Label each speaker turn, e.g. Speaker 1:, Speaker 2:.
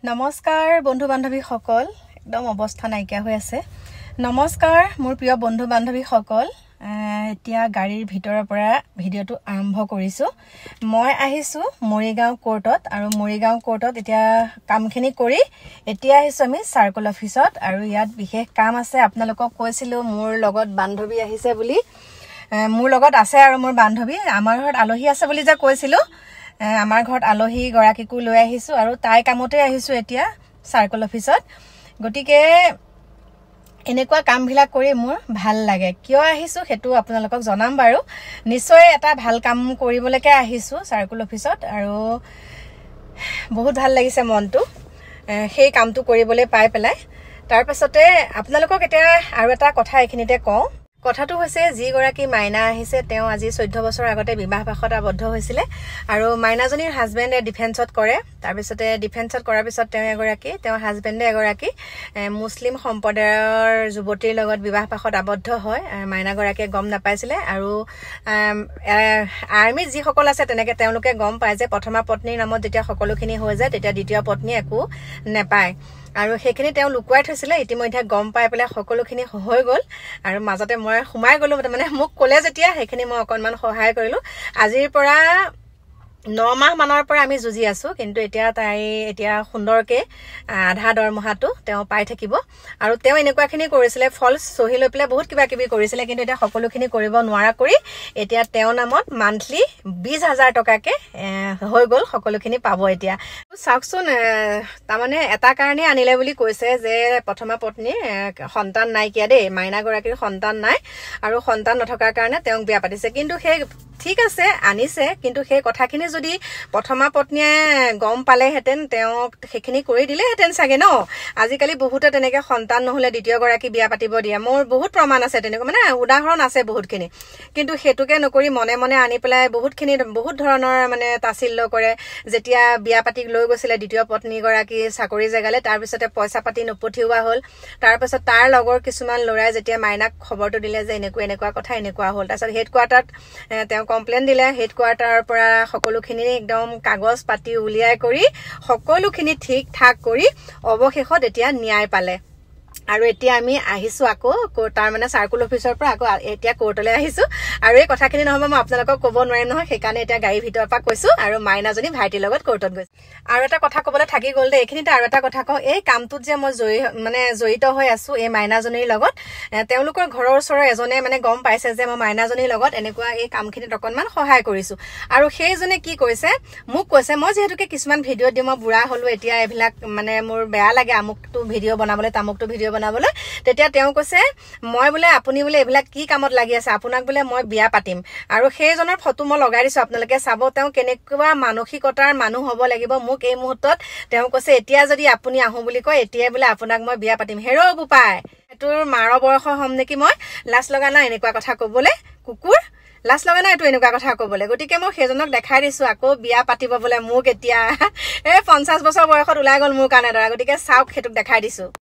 Speaker 1: নমস্কাৰ বন্ধু বান্ধৱী সকল একদম অৱস্থা নাইকিয়া হৈ আছে নমস্কাৰ মোৰ প্ৰিয় বন্ধু বান্ধৱী সকল এতিয়া গাড়ীৰ ভিতৰৰ পৰা ভিডিওটো আৰম্ভ কৰিছো মই আহিছো মৰিগাঁও কোৰ্টত আৰু মৰিগাঁও কোৰ্টত এতিয়া কামখিনি কৰি এতিয়া আহিছো আমি সাৰ্কল অফিসত আৰু ইয়াত বিশেষ কাম আছে আপোনালোকক কৈছিলো মোৰ লগত বান্ধৱী আহিছে বুলি মোৰ লগত আছে আৰু মোৰ বান্ধৱী আমাৰ ঘৰত আলহী আছে বুলি যে কৈছিলো আমাৰ ঘৰত আলহী গৰাকীকো লৈ আহিছো আৰু তাই কামতে আহিছো এতিয়া সাৰ্কল অফিসত গটিকে এনেকুৱা কামবিলাক কৰি মোৰ ভাল লাগে কিয় আহিছো হেতু আপোনালোকক জনাম বাৰু নিশ্চয় এটা ভাল কাম কৰিবলৈকে আহিছো সাৰ্কল অফিসত আৰু বহুত ভাল লাগিছে মনটো সেই কামটো কৰিবলৈ পাই পেলাই তাৰ পাছতে আপোনালোকক এতিয়া আৰু এটা কথা এখিনিতে কওঁ কথাটো হৈছে যি গৰাকী মাইনা আহিছে তেওঁ আজি 14 বছৰ আগতে বিবাহ পাশত আবদ্ধ হৈছিল আৰু মাইনাজনীৰ হাজবেণ্ডে ডিফেন্সত কৰে তাৰ পিছতে ডিফেন্সত কৰাৰ পিছত তেওঁ এগৰাকী তেওঁ হাজবেণ্ডে এগৰাকী মুছলিম সম্প্ৰদায়ৰ যুৱতীৰ লগত বিবাহ পাশত আবদ্ধ হয় মাইনা গৰাকীয়ে গম নাপাইছিল আৰু আৰ্মিত যি সকল আছে তেনেকে তেওঁলোকে গম পায় যে প্ৰথমা পত্নীৰ নামত যেতিয়া সকলোখিনি হৈ যায় তেতিয়া দ্বিতীয় পত্নী একো নেপায় আৰু সেইখিনি তেওঁ লুকুৱাই থৈছিল ইতিমধ্যে গম পাই পেলাই সকলোখিনি হৈ গল আৰু মাজতে মই সোমাই গলো মানে মোক কলে যেতিয়া সেইখিনি মই অকনমান সহায় কৰিলো আজিৰ পৰা 9 মাহ মানৰ পৰা আমি যুজি আছো কিন্তু এতিয়া তাই এতিয়া সুন্দৰকে আধা দৰমহাটো তেওঁ পাই থাকিব আৰু তেওঁ এনেকুৱাখিনি কৰিছিল ফলস সহি লৈ পেলাই বহুত কিবা কিবি কৰিছিল কিন্তু এটা সকলোখিনি কৰিব নোৱাৰা কৰি এতিয়া তেওঁ নামত মান্থলি 20000 টকাকে হৈ গল সকলোখিনি পাব এতিয়া চাওকচোন তাৰমানে এটা কাৰণে আনিলে বুলি কৈছে যে প্ৰথমা পত্নী সন্তান নাই কিয়া দেই মাইনা গৰাকীৰ সন্তান নাই আৰু সন্তান নথকাৰ কাৰণে তেওঁক বিয়া পাতিছে কিন্তু সেই ঠিক আছে আনিছে কিন্তু সেই কথাখিনি যদি প্ৰথমা পত্নীয়ে গম পালে হেতেন তেওঁক সেইখিনি কৰি দিলে হেতেন সাগে ন আজিকালি বহুতে তেনেকে সন্তান নহলে দ্বিতীয় গৰাকী বিয়া পাতিব দিয়া মোৰ বহুত প্ৰমাণ আছে তেনেকৈ মানে উদাহৰণ আছে বহুতখিনি কিন্তু হেতুকে নকৰি মনে মনে আনি পেলাই বহুত ধৰণৰ মানে তাচিল্য কৰে যেতিয়া বিয়া পাতি লৈ গৈছিল দ্বিতীয় পত্নী গৰাকী চাকৰি জেগালে তাৰ পিছতে পইচা পাতি নপঠিওৱা হল তাৰ পিছত তাৰ লগৰ কিছুমান লৰাই যেতিয়া মাইনাক খবৰটো দিলে যে এনেকুৱা কথা এনেকুৱা হল তাৰ পিছত হেডকোৱাৰ্টাৰত তেওঁ কমপ্লেইন দিলে হেডকোৱাৰ্টাৰৰ পৰা সকলোখিনি একদম কাগজ পাতি উলিয়াই কৰি সকলোখিনি ঠিক ঠাক কৰি অৱশেষত এতিয়া ন্যায় পালে আৰু এতিয়া আমি আহিছো আকৌ তাৰ মানে সাৰ্কল অফিসৰ পৰা আকৌ এতিয়া কোৰ্টলৈ আহিছো আৰু এই কথাখিনি নহব মই আপোনালোকক ক'ব নোৱাৰিম নহয় সেইকাৰণে এতিয়া গাড়ী ভিতৰৰ পৰা কৈছো আৰু মাইনাজনী ভাইটিৰ লগত কোৰ্টত গৈছে আৰু এটা কথা ক'বলৈ থাকি গ'ল দে এইখিনিতে আৰু এটা কথা কওঁ এই কামটোত যে মই জড়িত হৈ আছো এই মাইনাজনীৰ লগত তেওঁলোকৰ ঘৰৰ ওচৰৰ এজনে মানে গম পাইছে যে মই মাইনাজনীৰ লগত এনেকুৱা এই কামখিনিত অকনমান সহায় কৰিছো আৰু সেইজনে কি কৈছে মোক কৈছে মই যেহেতুকে কিছুমান ভিডিঅ' দি মই বুঢ়া হলো এতিয়া এইবিলাক মানে মোৰ বেয়া লাগে আমুকটো ভিডিঅ' বনাবলৈ তামুকটো ভিডিঅ' বনাবলৈ তেতিয়া তেওঁ কৈছে মই বোলে আপুনি বোলে এইবিলাক কি কামত লাগি আছে আপোনাক বোলে মই বিয়া পাতিম আৰু সেইজনৰ ফটো মই লগাই দিছো আপোনালোকে চাব তেওঁ কেনেকুৱা মানসিকতাৰ মানুহ হ'ব লাগিব মোক এই মুহূৰ্তত তেওঁ কৈছে এতিয়া যদি আপুনি আহো বুলি কয় এতিয়াই বোলে আপোনাক মই বিয়া পাতিম হেৰ বুপাই তোৰ মাৰ বয়সৰ হম নেকি মই লাজ লগা নাই এনেকুৱা কথা ক'বলৈ কুকুৰ লাজ লগা নাই এইটো এনেকুৱা কথা ক'বলৈ গতিকে মই সেইজনক দেখাই দিছো আকৌ বিয়া পাতিব বোলে মোক এতিয়া 50 বছৰ বয়সত ওলাই গ'ল মোৰ কাৰণে দৰা গতিকে চাওক সেইটোক দেখাই দিছো